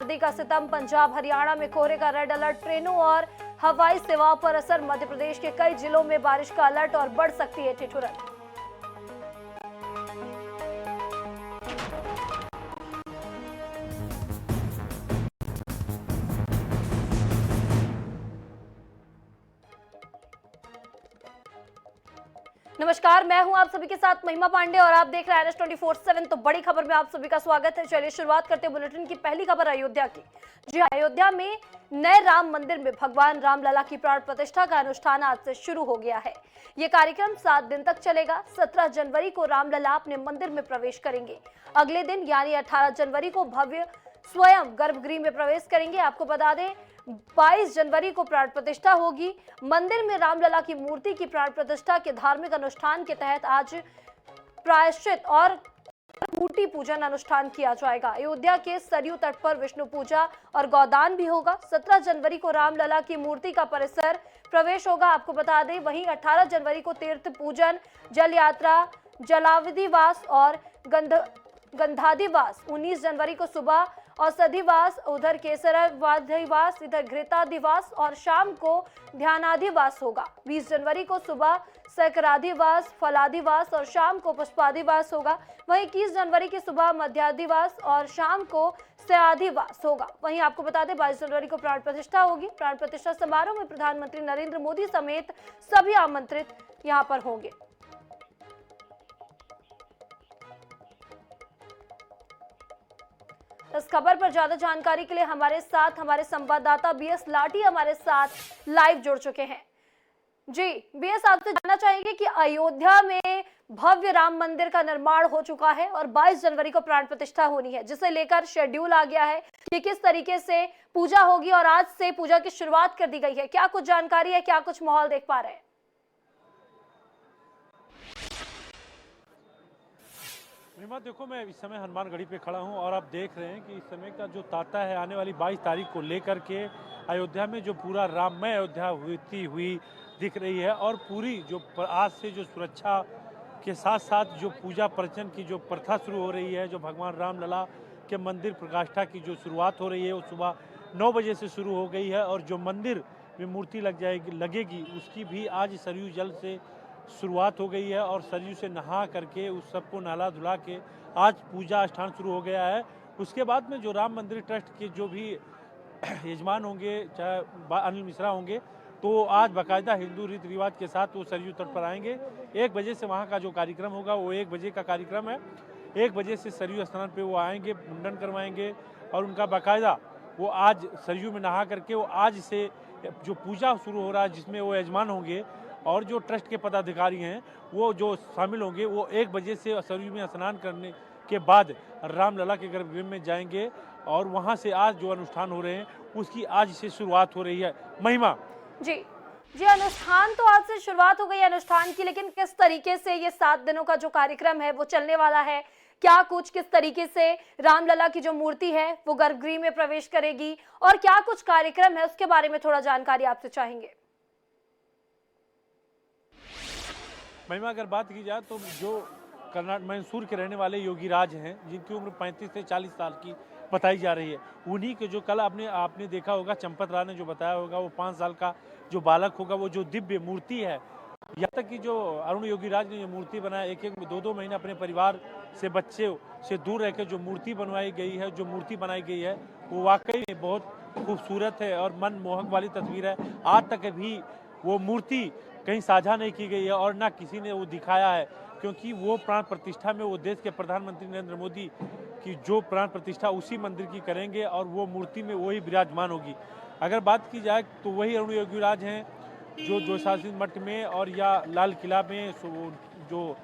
सर्दी का सितम, पंजाब हरियाणा में कोहरे का रेड अलर्ट, ट्रेनों और हवाई सेवाओं पर असर, मध्य प्रदेश के कई जिलों में बारिश का अलर्ट और बढ़ सकती है ठिठुरन। नमस्कार, मैं हूं आप सभी के साथ महिमा पांडे और आप देख रहे हैं NS24/7। तो बड़ी खबर में आप सभी का स्वागत है। चलिए शुरुआत करते हैं बुलेटिन की पहली खबर अयोध्या की। जी, अयोध्या में नए राम मंदिर में भगवान रामलला की प्राण प्रतिष्ठा का अनुष्ठान आज से शुरू हो गया है। ये कार्यक्रम 7 दिन तक चलेगा। 17 जनवरी को रामलला अपने मंदिर में प्रवेश करेंगे। अगले दिन यानी 18 जनवरी को भव्य स्वयं गर्भगृह में प्रवेश करेंगे। आपको बता दें 22 जनवरी को प्राण प्रतिष्ठा होगी। मंदिर में रामलला की मूर्ति की प्राण प्रतिष्ठा के धार्मिक अनुष्ठान के तहत आज प्रायश्चित और मूर्ति पूजन अनुष्ठान किया जाएगा। अयोध्या के सरयू तट पर विष्णु पूजा और गौदान भी होगा। 17 जनवरी को रामलला की मूर्ति का परिसर प्रवेश होगा। आपको बता दें वहीं 18 जनवरी को तीर्थ पूजन, जल यात्रा, जलाविधिवास और गंधादिवास, 19 जनवरी को सुबह औषधिवास, उधर केसराधिवास, इधर घृताधिवास और शाम को ध्यानाधिवास होगा। 20 जनवरी को सुबह सकराधिवास, फलाधिवास और शाम को पुष्पाधिवास होगा। वहीं 21 जनवरी की सुबह मध्याधिवास और शाम को सयाधिवास होगा। वहीं आपको बता दें 22 जनवरी को प्राण प्रतिष्ठा होगी। प्राण प्रतिष्ठा समारोह में प्रधानमंत्री नरेंद्र मोदी समेत सभी आमंत्रित यहाँ पर होंगे। इस खबर पर ज्यादा जानकारी के लिए हमारे साथ हमारे संवाददाता बीएस लाठी हमारे साथ लाइव जुड़ चुके हैं। जी बीएस, आपसे जानना चाहेंगे कि अयोध्या में भव्य राम मंदिर का निर्माण हो चुका है और 22 जनवरी को प्राण प्रतिष्ठा होनी है, जिसे लेकर शेड्यूल आ गया है कि किस तरीके से पूजा होगी और आज से पूजा की शुरुआत कर दी गई है। क्या कुछ जानकारी है, क्या कुछ माहौल देख पा रहे हैं? महिमा, देखो मैं इस समय हनुमानगढ़ी पे खड़ा हूँ और आप देख रहे हैं कि इस समय का जो तांता है आने वाली 22 तारीख को लेकर के अयोध्या में जो पूरा राममय अयोध्या होती हुई दिख रही है। और पूरी जो आज से जो सुरक्षा के साथ साथ जो पूजा अर्चन की जो प्रथा शुरू हो रही है, जो भगवान रामलला के मंदिर प्रकाष्ठा की जो शुरुआत हो रही है वो सुबह 9 बजे से शुरू हो गई है। और जो मंदिर में मूर्ति लगेगी उसकी भी आज सरयू जल से शुरुआत हो गई है और सरयू से नहा करके उस सबको नहला धुला के आज पूजा अनुष्ठान शुरू हो गया है। उसके बाद में जो राम मंदिर ट्रस्ट के जो भी यजमान होंगे, चाहे अनिल मिश्रा होंगे, तो आज बाकायदा हिंदू रीति रिवाज के साथ वो सरयू तट पर आएंगे। 1 बजे से वहाँ का जो कार्यक्रम होगा वो 1 बजे का कार्यक्रम है। 1 बजे से सरयू स्नान पे वो आएंगे, मुंडन करवाएंगे और उनका बाकायदा वो आज सरयू में नहा करके वो आज से जो पूजा शुरू हो रहा है जिसमें वो यजमान होंगे और जो ट्रस्ट के पदाधिकारी हैं वो जो शामिल होंगे, वो 1 बजे से सरयू में स्नान करने के बाद रामलला के गर्भगृह में जाएंगे और वहां से आज जो अनुष्ठान हो रहे हैं उसकी आज से शुरुआत हो रही है। महिमा जी जी, अनुष्ठान तो आज से शुरुआत हो गई अनुष्ठान की, लेकिन किस तरीके से ये 7 दिनों का जो कार्यक्रम है वो चलने वाला है, क्या कुछ किस तरीके से रामलला की जो मूर्ति है वो गर्भगृह में प्रवेश करेगी और क्या कुछ कार्यक्रम है, उसके बारे में थोड़ा जानकारी आपसे चाहेंगे। महिमा, अगर बात की जाए तो जो कर्नाटक मैसूर के रहने वाले योगी राज हैं, जिनकी उम्र 35 से 40 साल की बताई जा रही है, उन्हीं के जो कल आपने देखा होगा, चंपत राय ने जो बताया होगा, वो 5 साल का जो बालक होगा वो जो दिव्य मूर्ति है, यहाँ तक कि जो अरुण योगी राज ने ये मूर्ति बनाया, 1-2 महीने अपने परिवार से, बच्चे से दूर रह के जो मूर्ति बनवाई गई है, जो मूर्ति बनाई गई है वो वाकई में बहुत खूबसूरत है और मनमोहक वाली तस्वीर है। आज तक भी वो मूर्ति कहीं साझा नहीं की गई है और ना किसी ने वो दिखाया है, क्योंकि वो प्राण प्रतिष्ठा में वो देश के प्रधानमंत्री नरेंद्र मोदी की जो प्राण प्रतिष्ठा उसी मंदिर की करेंगे और वो मूर्ति में वही विराजमान होगी। अगर बात की जाए तो वही अरुण योगी राज हैं जो जोशासी मठ में और या लाल किला में जो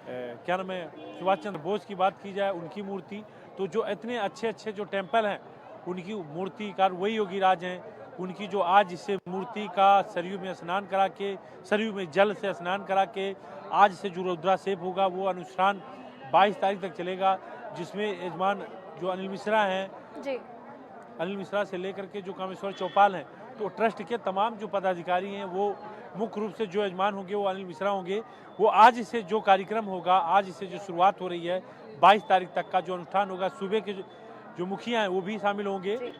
क्या नाम है, सुभाष चंद्र बोस की बात की जाए, उनकी मूर्ति, तो जो इतने अच्छे जो टेम्पल हैं उनकी मूर्तिकार वही योगी राज हैं। उनकी जो आज से मूर्ति का सरयू में स्नान करा के, सरयू में जल से स्नान करा के आज से जो रुद्राभिषेक होगा वो अनुष्ठान 22 तारीख तक चलेगा, जिसमें यजमान जो अनिल मिश्रा हैं जी, अनिल मिश्रा से लेकर के जो कामेश्वर चौपाल हैं, तो ट्रस्ट के तमाम जो पदाधिकारी हैं वो मुख्य रूप से जो यजमान होंगे वो अनिल मिश्रा होंगे। वो आज से जो कार्यक्रम होगा, आज से जो शुरुआत हो रही है 22 तारीख तक का जो अनुष्ठान होगा, सुबह के जो मुखिया हैं वो भी शामिल होंगे। जी।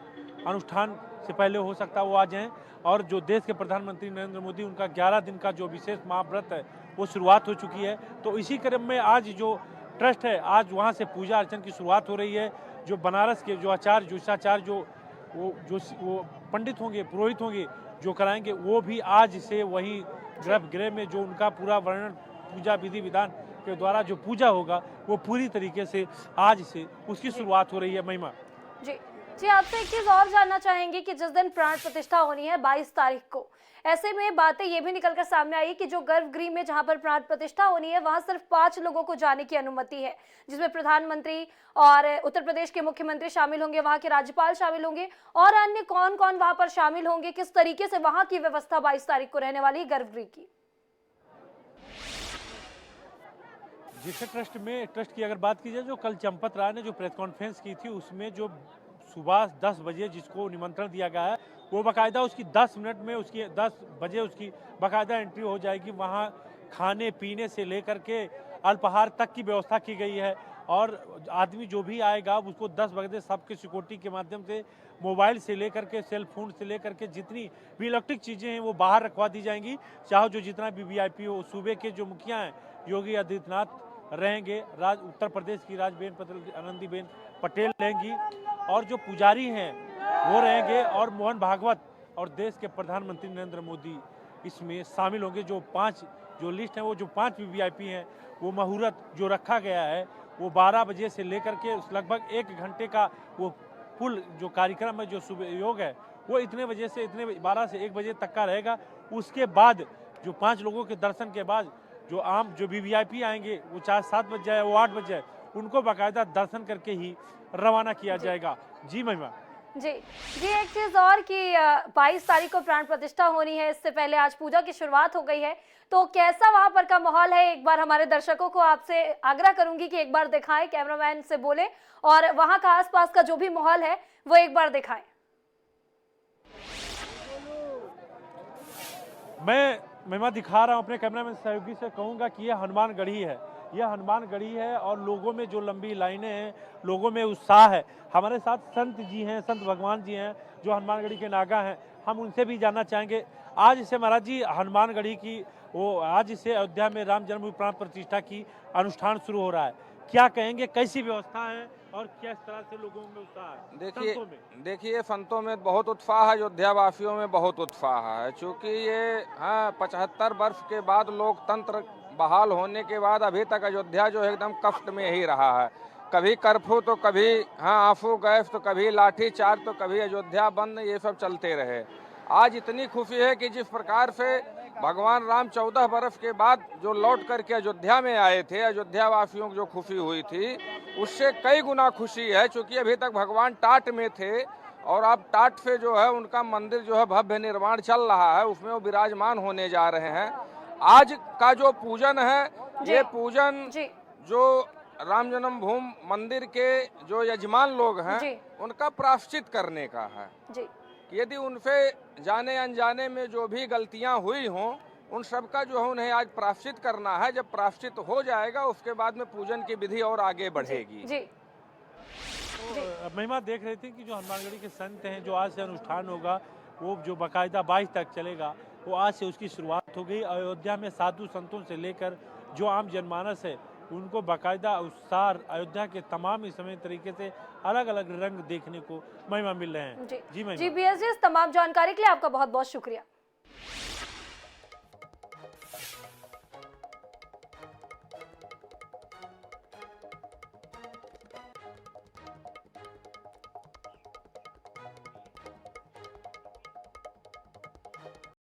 अनुष्ठान से पहले हो सकता है वो आ जाएं। और जो देश के प्रधानमंत्री नरेंद्र मोदी, उनका 11 दिन का जो विशेष महाव्रत है वो शुरुआत हो चुकी है। तो इसी क्रम में आज जो ट्रस्ट है, आज वहाँ से पूजा अर्चन की शुरुआत हो रही है। जो बनारस के जो आचार्य जोशाचार्य वो पंडित होंगे, पुरोहित होंगे, जो कराएंगे, वो भी आज से वही गर्भगृह में जो उनका पूरा वर्णन पूजा विधि विधान के द्वारा जो पूजा होगा वो पूरी तरीके से आज से उसकी शुरुआत हो रही है। महिमा जी जी, आपसे एक चीज और जानना चाहेंगे कि जिस दिन प्राण प्रतिष्ठा होनी है 22 तारीख को, ऐसे में बातें ये भी निकलकर सामने आई कि जो गर्भगृह में जहां पर प्राण प्रतिष्ठा होनी है वहां सिर्फ 5 लोगों को जाने की अनुमति है, जिसमें प्रधानमंत्री और उत्तर प्रदेश के मुख्यमंत्री शामिल होंगे, वहां के राज्यपाल शामिल होंगे, और अन्य कौन कौन वहां पर शामिल होंगे, किस तरीके से वहां की व्यवस्था 22 तारीख को रहने वाली है गर्भगृह की? जिसे ट्रस्ट की अगर बात की जाए, जो कल चंपत राय ने जो प्रेस कॉन्फ्रेंस की थी उसमें जो सुबह 10 बजे जिसको निमंत्रण दिया गया है वो बाकायदा उसकी 10 मिनट में उसकी 10 बजे उसकी बाकायदा एंट्री हो जाएगी। वहाँ खाने पीने से लेकर के अल्पाहार तक की व्यवस्था की गई है। और आदमी जो भी आएगा उसको 10 बजे सबके सिक्योरिटी के माध्यम से मोबाइल से लेकर के सेल फोन से लेकर के जितनी भी इलेक्ट्रिक चीज़ें हैं वो बाहर रखवा दी जाएंगी। चाहे जो जितना भी वीआईपी हो, सूबे के जो मुखिया हैं योगी आदित्यनाथ रहेंगे, उत्तर प्रदेश की राजबेन आनंदीबेन पटेल रहेंगी, और जो पुजारी हैं वो रहेंगे, और मोहन भागवत और देश के प्रधानमंत्री नरेंद्र मोदी इसमें शामिल होंगे। जो 5 जो लिस्ट है वो जो 5 वीवीआईपी हैं, वो मुहूर्त जो रखा गया है वो 12 बजे से लेकर के लगभग 1 घंटे का वो फुल जो कार्यक्रम है, जो सुबह योग है वो इतने बजे से 12 से 1 बजे तक का रहेगा। उसके बाद जो 5 लोगों के दर्शन के बाद जो वीवीआईपी आएंगे वो चाहे 7 बज जाए वो 8 बज जाए, उनको बाकायदा दर्शन करके ही रवाना किया जाएगा। जी महिमा। जी जी, एक चीज और कि 22 तारीख को प्राण प्रतिष्ठा होनी है, इससे पहले आज पूजा की शुरुआत हो गई है, तो कैसा वहां पर का माहौल है? एक बार हमारे दर्शकों को आपसे आग्रह करूंगी कि एक बार दिखाएं, कैमरामैन से बोले, और वहां का आसपास का जो भी माहौल है वो एक बार दिखाएं। मैं दिखा रहा हूँ अपने कैमरामैन सहयोगी से, कहूँगा कि यह हनुमान गढ़ी है। यह हनुमान गढ़ी है और लोगों में जो लंबी लाइनें हैं, लोगों में उत्साह है। हमारे साथ संत जी हैं, संत भगवान जी हैं जो हनुमानगढ़ी के नागा हैं, हम उनसे भी जानना चाहेंगे। आज से महाराज जी हनुमानगढ़ी की आज से अयोध्या में राम जन्मभूमि प्राण प्रतिष्ठा की अनुष्ठान शुरू हो रहा है, क्या कहेंगे, कैसी व्यवस्था है और किस तरह से लोगों में उत्साह है? देखिए संतों में बहुत उत्साह है, अयोध्या वासियों में बहुत उत्साह है। चूँकि ये 75 वर्ष के बाद लोकतंत्र बहाल होने के बाद अभी तक अयोध्या जो है एकदम कष्ट में ही रहा है। कभी कर्फ्यू तो कभी आंसू गैस तो कभी लाठी चार्ज तो कभी अयोध्या बंद, ये सब चलते रहे। आज इतनी खुशी है कि जिस प्रकार से भगवान राम 14 बरस के बाद जो लौट करके अयोध्या में आए थे, अयोध्या वासियों को जो खुशी हुई थी उससे कई गुना खुशी है। चूँकि अभी तक भगवान टाट में थे और अब टाट से जो है उनका मंदिर जो है भव्य निर्माण चल रहा है, उसमें वो विराजमान होने जा रहे हैं। आज का जो पूजन है, ये पूजन जो राम जन्मभूमि मंदिर के जो यजमान लोग हैं उनका प्रायश्चित करने का है। यदि उनसे जाने अनजाने में जो भी गलतियां हुई हों उन सब का जो है उन्हें आज प्रायश्चित करना है। जब प्रायश्चित हो जाएगा उसके बाद में पूजन की विधि और आगे बढ़ेगी। जी। तो महिमा देख रहे थे कि जो हनुमानगढ़ी के संत हैं, जो आज से अनुष्ठान होगा वो जो बाकायदा 22 तक चलेगा, वो आज से उसकी शुरुआत हो गई। अयोध्या में साधु संतों से लेकर जो आम जनमानस है उनको बाकायदा उत्साह अयोध्या के तमाम इस समय तरीके से अलग अलग रंग देखने को महिमा मिल रहे हैं। जी BSG, इस तमाम जानकारी के लिए आपका बहुत बहुत शुक्रिया।